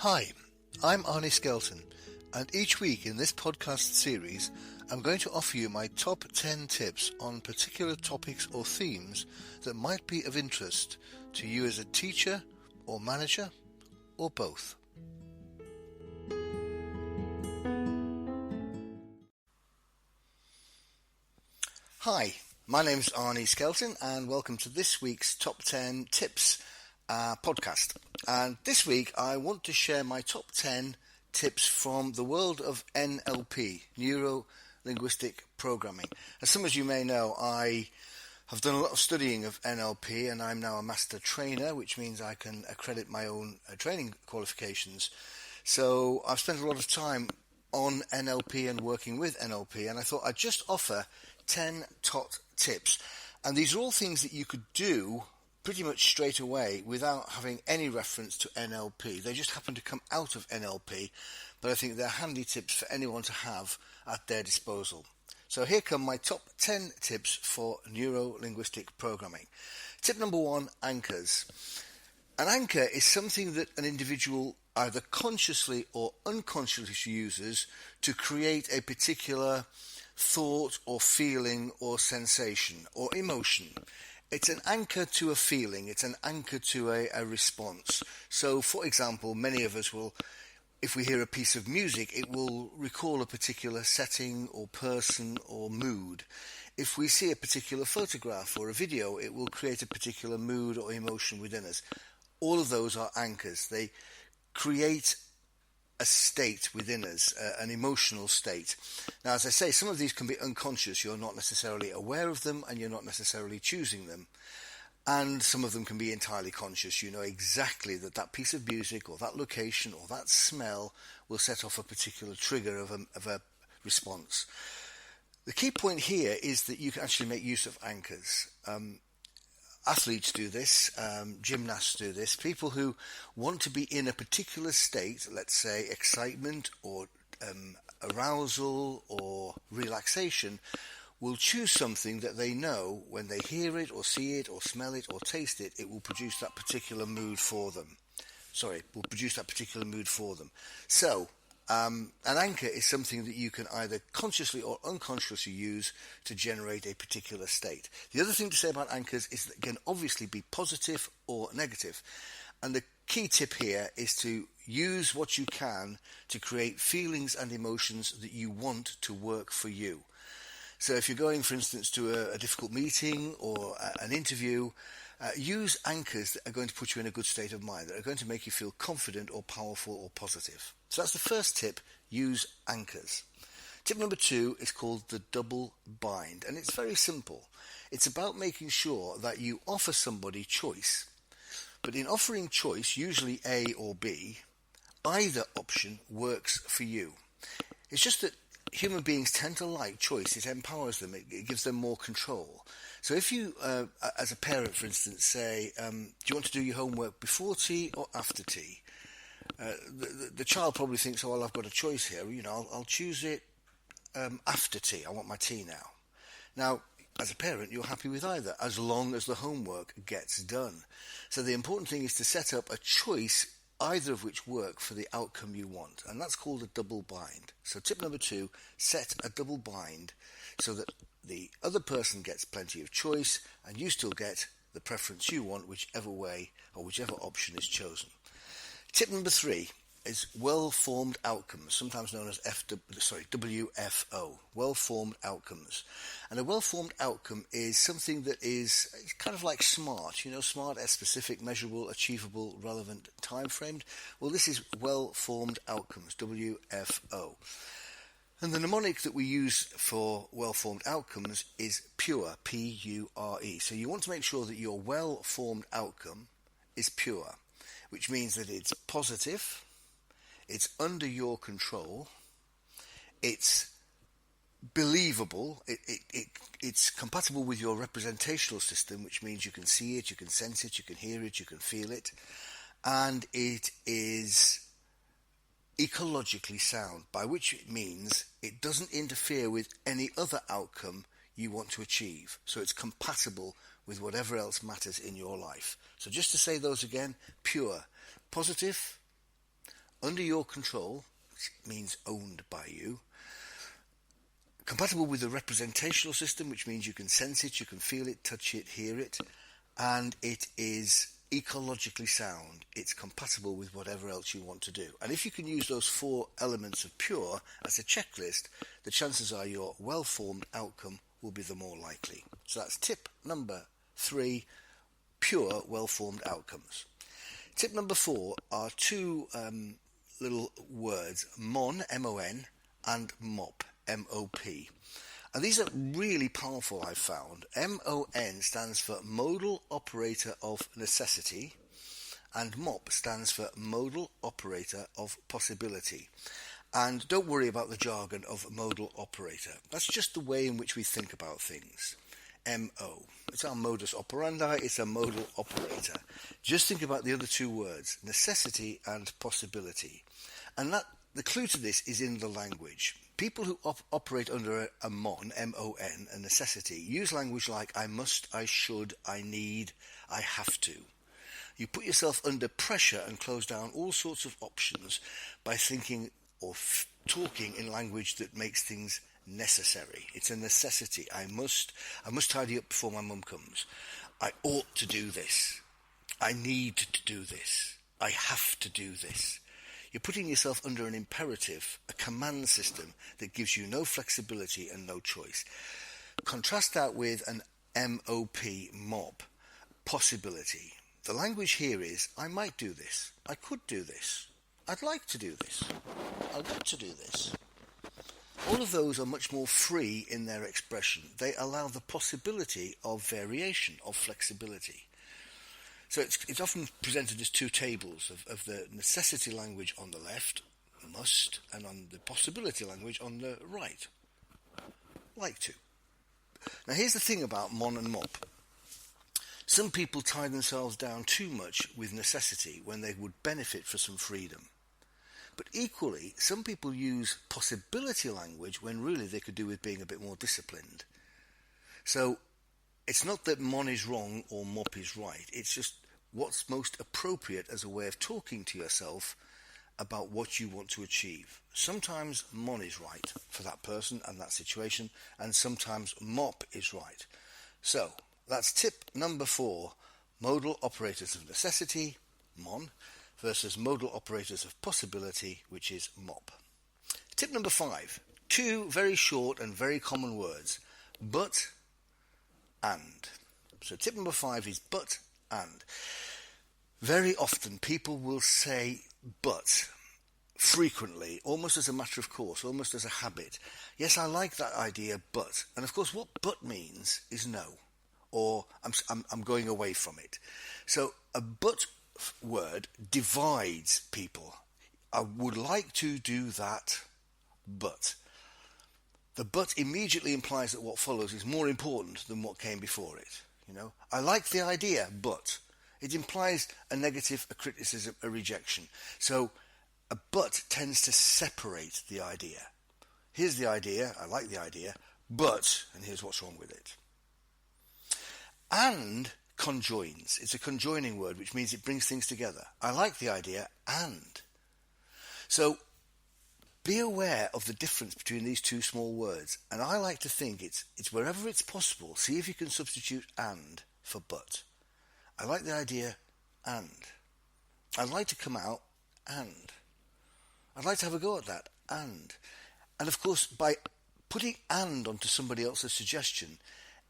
Hi, I'm Arnie Skelton, and each week in this podcast series, I'm going to offer you my top 10 tips on particular topics or themes that might be of interest to you as a teacher or manager, or both. Hi, my name's Arnie Skelton, and welcome to this week's Top 10 Tips podcast. And this week I want to share my top 10 tips from the world of NLP, Neuro Linguistic Programming. As some of you may know, I have done a lot of studying of NLP, and I'm now a master trainer, which means I can accredit my own training qualifications. So I've spent a lot of time on NLP and working with NLP, and I thought I'd just offer 10 top tips. And these are all things that you could do pretty much straight away without having any reference to NLP. They just happen to come out of NLP, but I think they're handy tips for anyone to have at their disposal. So here come my top 10 tips for neuro-linguistic programming. Tip number 1, anchors. An anchor is something that an individual either consciously or unconsciously uses to create a particular thought or feeling or sensation or emotion. It's an anchor to a feeling, it's an anchor to a response. So, for example, many of us will, if we hear a piece of music, it will recall a particular setting or person or mood. If we see a particular photograph or a video, it will create a particular mood or emotion within us. All of those are anchors. They create a state within us, an emotional state. Now, as I say, some of these can be unconscious. You're not necessarily aware of them and you're not necessarily choosing them. And some of them can be entirely conscious. You know exactly that that piece of music or that location or that smell will set off a particular trigger of a response. The key point here is that you can actually make use of anchors. Athletes do this, gymnasts do this. People who want to be in a particular state, let's say excitement or arousal or relaxation, will choose something that they know when they hear it or see it or smell it or taste it, it will produce that particular mood for them. So, an anchor is something that you can either consciously or unconsciously use to generate a particular state. The other thing to say about anchors is that it can obviously be positive or negative. And the key tip here is to use what you can to create feelings and emotions that you want to work for you. So if you're going, for instance, to a difficult meeting or an interview, use anchors that are going to put you in a good state of mind, that are going to make you feel confident or powerful or positive. So that's the first tip, use anchors. Tip number 2 is called the double bind, and it's very simple. It's about making sure that you offer somebody choice. But in offering choice, usually A or B, either option works for you. It's just that human beings tend to like choice. It empowers them. It gives them more control. So if you, as a parent, for instance, say, do you want to do your homework before tea or after tea? The child probably thinks, oh, well, I've got a choice here. You know, I'll choose it after tea. I want my tea now. Now, as a parent, you're happy with either, as long as the homework gets done. So the important thing is to set up a choice, either of which work for the outcome you want. And that's called a double bind. So tip number 2, set a double bind so that the other person gets plenty of choice and you still get the preference you want, whichever way or whichever option is chosen. Tip number 3 is well-formed outcomes, sometimes known as WFO, well-formed outcomes. And a well-formed outcome is something that is kind of like SMART. You know, SMART as specific, measurable, achievable, relevant, time-framed. Well, this is well-formed outcomes, WFO. And the mnemonic that we use for well-formed outcomes is PURE, P-U-R-E. So you want to make sure that your well-formed outcome is pure, which means that it's positive, it's under your control, it's believable, it's compatible with your representational system, which means you can see it, you can sense it, you can hear it, you can feel it, and it is ecologically sound, by which it means it doesn't interfere with any other outcome you want to achieve. So it's compatible with whatever else matters in your life. So just to say those again: pure, positive, under your control, which means owned by you, compatible with the representational system, which means you can sense it, you can feel it, touch it, hear it, and it is ecologically sound. It's compatible with whatever else you want to do. And if you can use those 4 elements of pure as a checklist, the chances are your well-formed outcome will be the more likely. So that's tip number 3, pure well-formed outcomes. Tip number 4 are 2 little words, mon, M-O-N, and mop, M-O-P. And these are really powerful, I've found. M-O-N stands for Modal Operator of Necessity, and MOP stands for Modal Operator of Possibility. And don't worry about the jargon of modal operator. That's just the way in which we think about things. M-O. It's our modus operandi, it's a modal operator. Just think about the other 2 words, necessity and possibility. And the clue to this is in the language. People who operate under a mon, M-O-N, a necessity, use language like I must, I should, I need, I have to. You put yourself under pressure and close down all sorts of options by thinking or talking in language that makes things necessary. It's a necessity. I must tidy up before my mum comes. I ought to do this. I need to do this. I have to do this. You're putting yourself under an imperative, a command system that gives you no flexibility and no choice. Contrast that with an M-O-P, MOP, possibility. The language here is, I might do this, I could do this, I'd like to do this, I want to do this. All of those are much more free in their expression. They allow the possibility of variation, of flexibility. So it's often presented as 2 tables of the necessity language on the left, must, and on the possibility language on the right, like to. Now here's the thing about mon and mop. Some people tie themselves down too much with necessity when they would benefit from some freedom. But equally, some people use possibility language when really they could do with being a bit more disciplined. So it's not that mon is wrong or mop is right. It's just what's most appropriate as a way of talking to yourself about what you want to achieve. Sometimes mon is right for that person and that situation, and sometimes mop is right. So that's tip number 4, modal operators of necessity, mon, versus modal operators of possibility, which is mop. Tip number 5, 2 very short and very common words, but, and. So tip number 5 is but, and. Very often people will say but frequently, almost as a matter of course, almost as a habit. Yes, I like that idea, but. And of course what but means is no, or I'm going away from it. So a but word divides people. I would like to do that, but. The but immediately implies that what follows is more important than what came before it. You know, I like the idea, but. It implies a negative, a criticism, a rejection. So a but tends to separate the idea. Here's the idea, I like the idea, but, and here's what's wrong with it. And conjoins. It's a conjoining word, which means it brings things together. I like the idea, and. So be aware of the difference between these 2 small words. And I like to think it's wherever it's possible, see if you can substitute and for but. I like the idea, and. I'd like to come out, and. I'd like to have a go at that, and. And of course, by putting and onto somebody else's suggestion,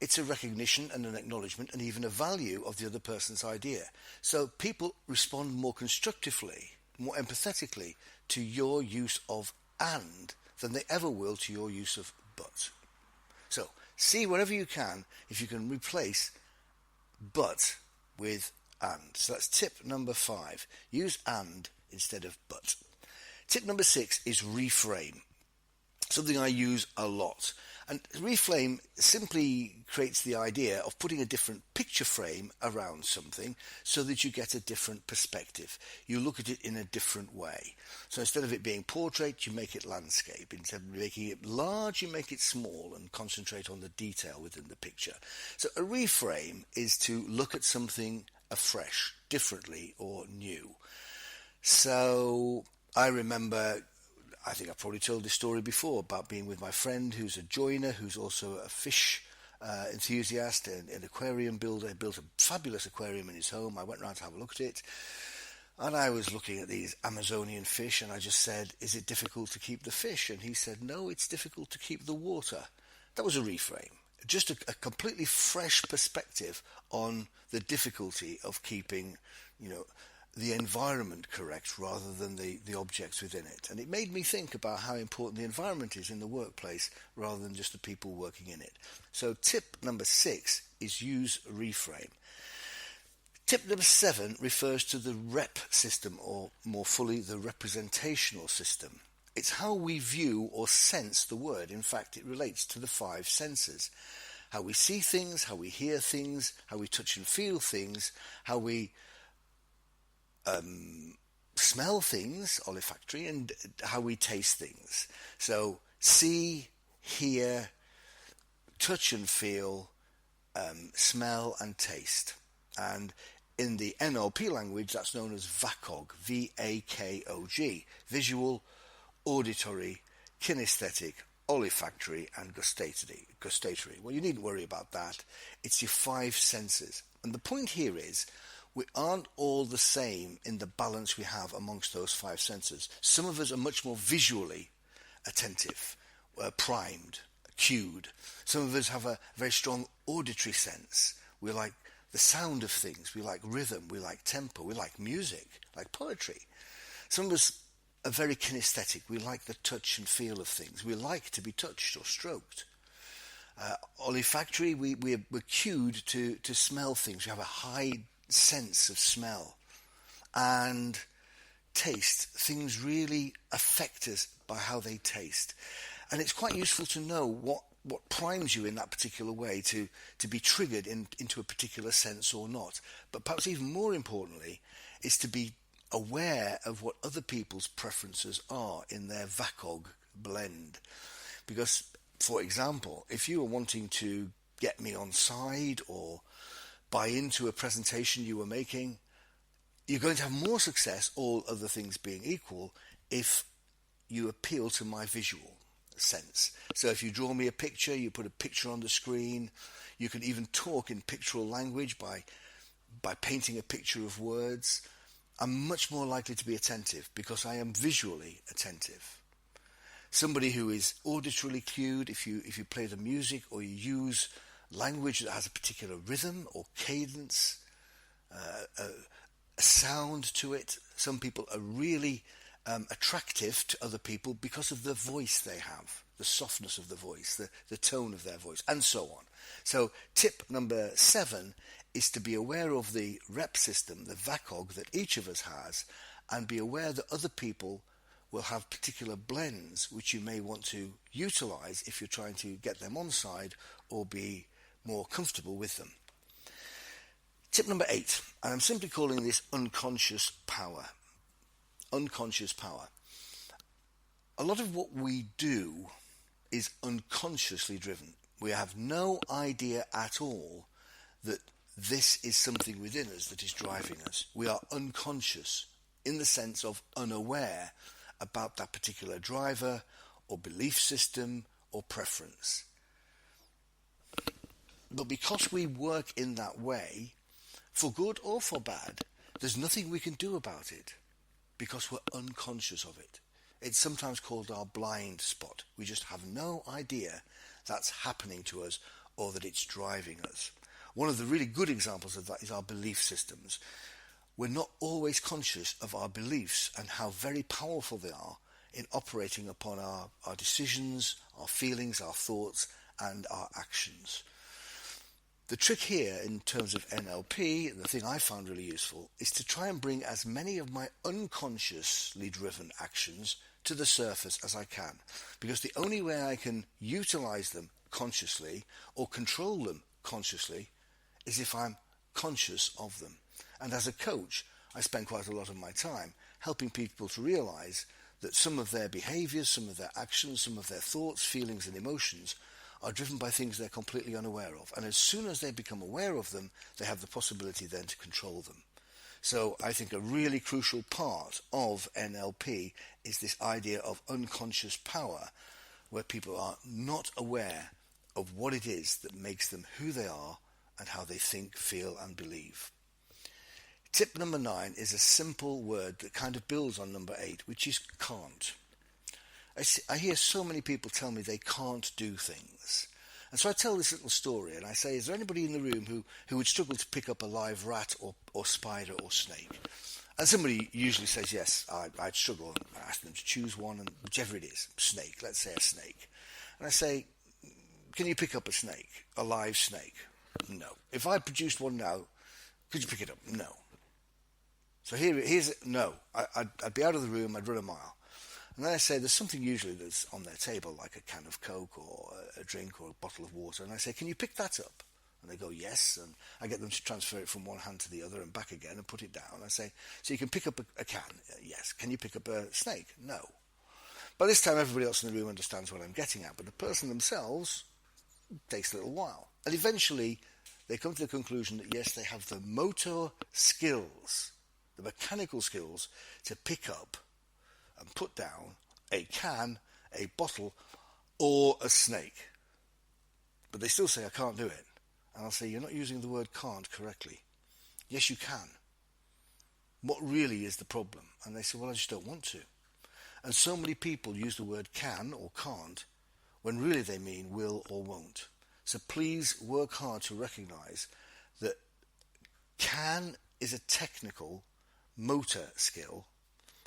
it's a recognition and an acknowledgement and even a value of the other person's idea. So people respond more constructively, more empathetically to your use of and than they ever will to your use of but. So see wherever you can if you can replace but with and. So that's tip number 5. Use and instead of but. Tip number 6 is reframe. Something I use a lot. And reframe simply creates the idea of putting a different picture frame around something so that you get a different perspective. You look at it in a different way. So instead of it being portrait, you make it landscape. Instead of making it large, you make it small and concentrate on the detail within the picture. So a reframe is to look at something afresh, differently or new. So I remember, I think I've probably told this story before, about being with my friend who's a joiner, who's also a fish enthusiast and an aquarium builder. He built a fabulous aquarium in his home. I went round to have a look at it, and I was looking at these Amazonian fish, and I just said, is it difficult to keep the fish? And he said, no, it's difficult to keep the water. That was a reframe. Just a completely fresh perspective on the difficulty of keeping, the environment correct rather than the objects within it. And it made me think about how important the environment is in the workplace rather than just the people working in it. So tip number 6 is use reframe. Tip number 7 refers to the rep system, or more fully, the representational system. It's how we view or sense the word. In fact, it relates to the 5 senses. How we see things, how we hear things, how we touch and feel things, how we smell things, olfactory, and how we taste things. So see, hear, touch and feel, smell and taste. And in the NLP language, that's known as VAKOG, VAKOG, visual, auditory, kinesthetic, olfactory and gustatory. Well, you needn't worry about that. It's your 5 senses. And the point here is, we aren't all the same in the balance we have amongst those 5 senses. Some of us are much more visually attentive, primed, cued. Some of us have a very strong auditory sense. We like the sound of things. We like rhythm. We like tempo. We like music, like poetry. Some of us are very kinesthetic. We like the touch and feel of things. We like to be touched or stroked. Olfactory, we're cued to smell things. We have a high sense of smell. And taste, things really affect us by how they taste. And it's quite useful to know what primes you in that particular way to be triggered into a particular sense or not. But perhaps even more importantly is to be aware of what other people's preferences are in their VAKOG blend. Because, for example, if you were wanting to get me on side or buy into a presentation you were making, you're going to have more success, all other things being equal, if you appeal to my visual sense. So if you draw me a picture, you put a picture on the screen, you can even talk in pictorial language by painting a picture of words, I'm much more likely to be attentive because I am visually attentive. Somebody who is auditorily cued, if you play the music or you use language that has a particular rhythm or cadence, a sound to it, some people are really attractive to other people because of the voice they have, the softness of the voice, the tone of their voice, and so on. So tip number 7 is to be aware of the rep system, the VAKOG that each of us has, and be aware that other people will have particular blends which you may want to utilize if you're trying to get them on side or be more comfortable with them. Tip number 8, and I'm simply calling this unconscious power. Unconscious power. A lot of what we do is unconsciously driven. We have no idea at all that this is something within us that is driving us. We are unconscious in the sense of unaware about that particular driver or belief system or preference. But because we work in that way, for good or for bad, there's nothing we can do about it because we're unconscious of it. It's sometimes called our blind spot. We just have no idea that's happening to us or that it's driving us. One of the really good examples of that is our belief systems. We're not always conscious of our beliefs and how very powerful they are in operating upon our decisions, our feelings, our thoughts, and our actions. The trick here in terms of NLP, the thing I found really useful, is to try and bring as many of my unconsciously driven actions to the surface as I can. Because the only way I can utilize them consciously or control them consciously is if I'm conscious of them. And as a coach, I spend quite a lot of my time helping people to realize that some of their behaviors, some of their actions, some of their thoughts, feelings and emotions are driven by things they're completely unaware of. And as soon as they become aware of them, they have the possibility then to control them. So I think a really crucial part of NLP is this idea of unconscious power, where people are not aware of what it is that makes them who they are and how they think, feel and believe. Tip number 9 is a simple word that kind of builds on number 8, which is can't. I hear so many people tell me they can't do things. And so I tell this little story and I say, is there anybody in the room who would struggle to pick up a live rat or spider or snake? And somebody usually says, yes, I'd struggle. I ask them to choose one, and whichever it is, snake, let's say a snake. And I say, can you pick up a snake, a live snake? No. If I produced one now, could you pick it up? No. So here's no. I'd be out of the room, I'd run a mile. And then I say, there's something usually that's on their table, like a can of Coke or a drink or a bottle of water. And I say, can you pick that up? And they go, yes. And I get them to transfer it from one hand to the other and back again and put it down. I say, so you can pick up a can? Yes. Can you pick up a snake? No. By this time, everybody else in the room understands what I'm getting at, but the person themselves takes a little while. And eventually, they come to the conclusion that, yes, they have the motor skills, the mechanical skills to pick up and put down a can, a bottle, or a snake. But they still say, I can't do it. And I'll say, you're not using the word can't correctly. Yes, you can. What really is the problem? And they say, well, I just don't want to. And so many people use the word can or can't when really they mean will or won't. So please work hard to recognize that can is a technical motor skill,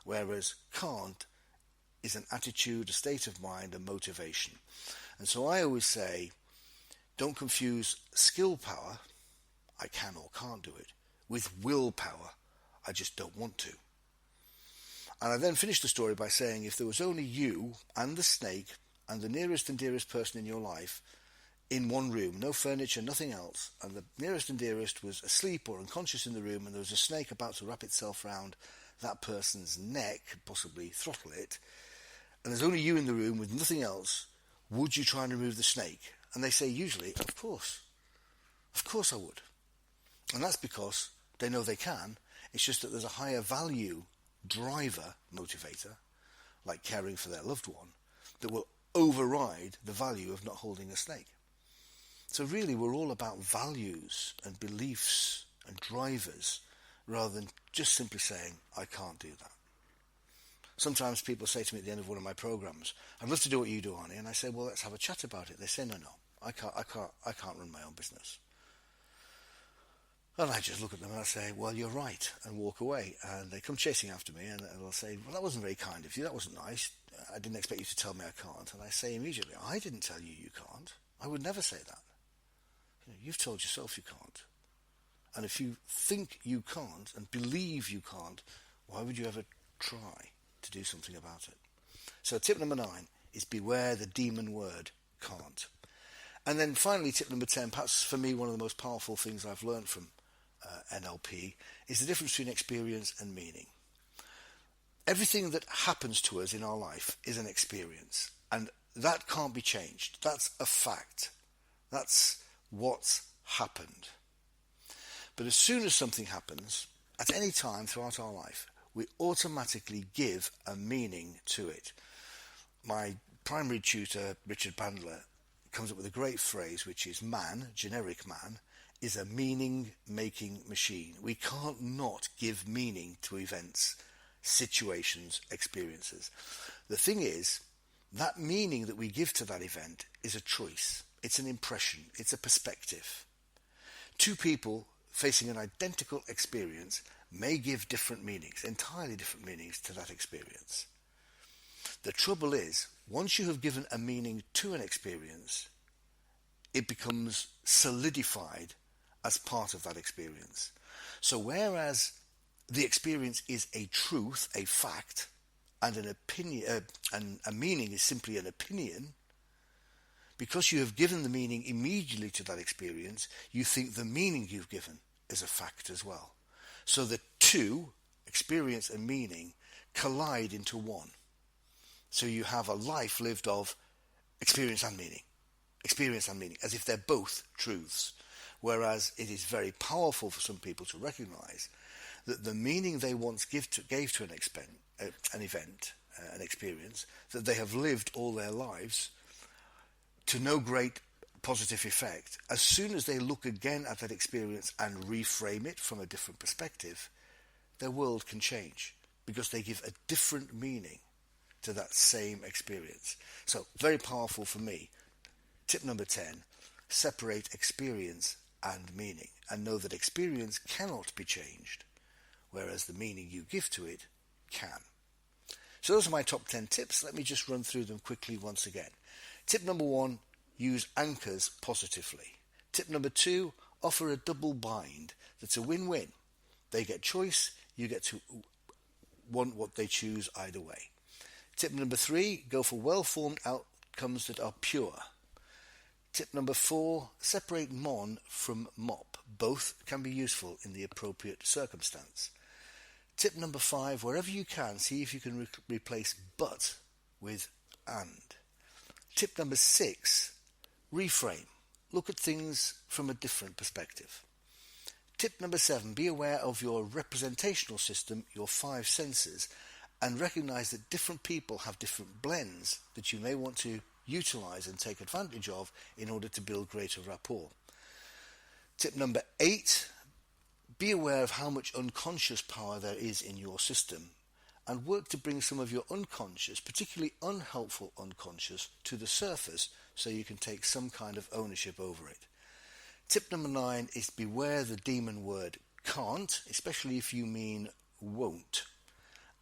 whereas can't is an attitude, a state of mind, a motivation. And so I always say, don't confuse skill power, I can or can't do it, with willpower, I just don't want to. And I then finish the story by saying, if there was only you and the snake and the nearest and dearest person in your life in one room, no furniture, nothing else, and the nearest and dearest was asleep or unconscious in the room, and there was a snake about to wrap itself round that person's neck, possibly throttle it, and there's only you in the room with nothing else, would you try and remove the snake? And they say usually, of course I would. And that's because they know they can. It's just that there's a higher value driver, motivator, like caring for their loved one, that will override the value of not holding a snake. So really we're all about values and beliefs and drivers, rather than just simply saying, I can't do that. Sometimes people say to me at the end of one of my programs, I'd love to do what you do, Arnie. And I say, well, let's have a chat about it. They say, no, I can't run my own business. And I just look at them and I say, well, you're right, and walk away. And they come chasing after me and they'll say, well, that wasn't very kind of you. That wasn't nice. I didn't expect you to tell me I can't. And I say immediately, I didn't tell you you can't. I would never say that. You've told yourself you can't. And if you think you can't and believe you can't, why would you ever try to do something about it? So tip number 9 is beware the demon word can't. And then finally, tip number 10, perhaps for me one of the most powerful things I've learned from NLP, is the difference between experience and meaning. Everything that happens to us in our life is an experience, and that can't be changed. That's a fact. That's what's happened. But as soon as something happens, at any time throughout our life, we automatically give a meaning to it. My primary tutor, Richard Bandler, comes up with a great phrase, which is man, generic man, is a meaning-making machine. We can't not give meaning to events, situations, experiences. The thing is, that meaning that we give to that event is a choice. It's an impression. It's a perspective. Two people facing an identical experience may give different meanings, entirely different meanings to that experience. The trouble is, once you have given a meaning to an experience, it becomes solidified as part of that experience. So whereas the experience is a truth, a fact, and an opinion, and a meaning is simply an opinion, because you have given the meaning immediately to that experience, you think the meaning you've given is a fact as well. So the two, experience and meaning, collide into one. So you have a life lived of experience and meaning, as if they're both truths. Whereas it is very powerful for some people to recognize that the meaning they once gave to an event, an experience, that they have lived all their lives to no great positive effect, as soon as they look again at that experience and reframe it from a different perspective, their world can change because they give a different meaning to that same experience. So, very powerful for me. Tip number 10, separate experience and meaning, and know that experience cannot be changed, whereas the meaning you give to it can. So those are my top 10 tips. Let me just run through them quickly once again. Tip number 1, use anchors positively. Tip number 2, offer a double bind that's a win-win. They get choice, you get to want what they choose either way. Tip number 3, go for well-formed outcomes that are pure. Tip number 4, separate mon from mop. Both can be useful in the appropriate circumstance. Tip number 5, wherever you can, see if you can replace but with and. Tip number 6, reframe. Look at things from a different perspective. Tip number 7, be aware of your representational system, your 5 senses, and recognize that different people have different blends that you may want to utilize and take advantage of in order to build greater rapport. Tip number 8, be aware of how much unconscious power there is in your system and work to bring some of your unconscious, particularly unhelpful unconscious, to the surface so you can take some kind of ownership over it. Tip number 9 is beware the demon word can't, especially if you mean won't.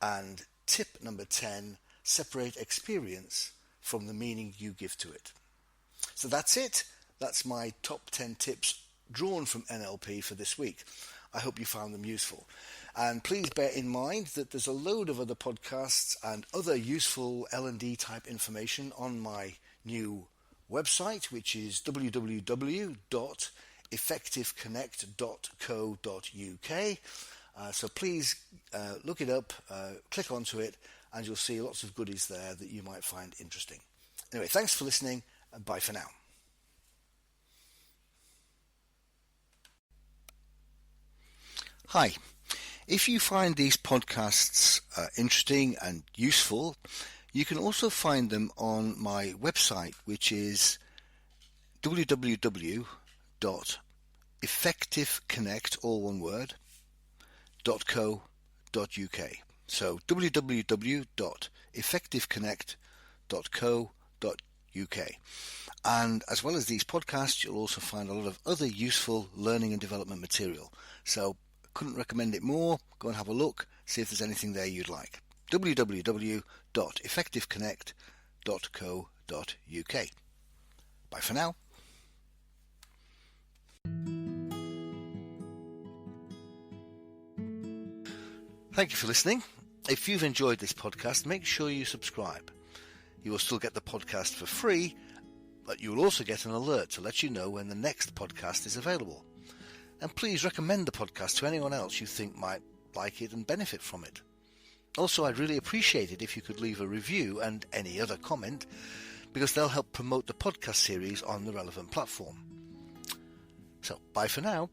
And tip number 10, separate experience from the meaning you give to it. So that's it. That's my top 10 tips drawn from NLP for this week. I hope you found them useful. And please bear in mind that there's a load of other podcasts and other useful L&D type information on my new website, which is www.effectiveconnect.co.uk. So please look it up, click onto it, and you'll see lots of goodies there that you might find interesting. Anyway, thanks for listening, and bye for now. Hi. If you find these podcasts interesting and useful, you can also find them on my website, which is www.effectiveconnect, all one word, .co.uk. So www.effectiveconnect.co.uk. And as well as these podcasts, you'll also find a lot of other useful learning and development material. So couldn't recommend it more. Go and have a look, see if there's anything there you'd like. www.effectiveconnect.co.uk. Bye for now. Thank you for listening. If you've enjoyed this podcast, make sure you subscribe. You will still get the podcast for free, but you will also get an alert to let you know when the next podcast is available. And please recommend the podcast to anyone else you think might like it and benefit from it. Also, I'd really appreciate it if you could leave a review and any other comment, because they'll help promote the podcast series on the relevant platform. So, bye for now.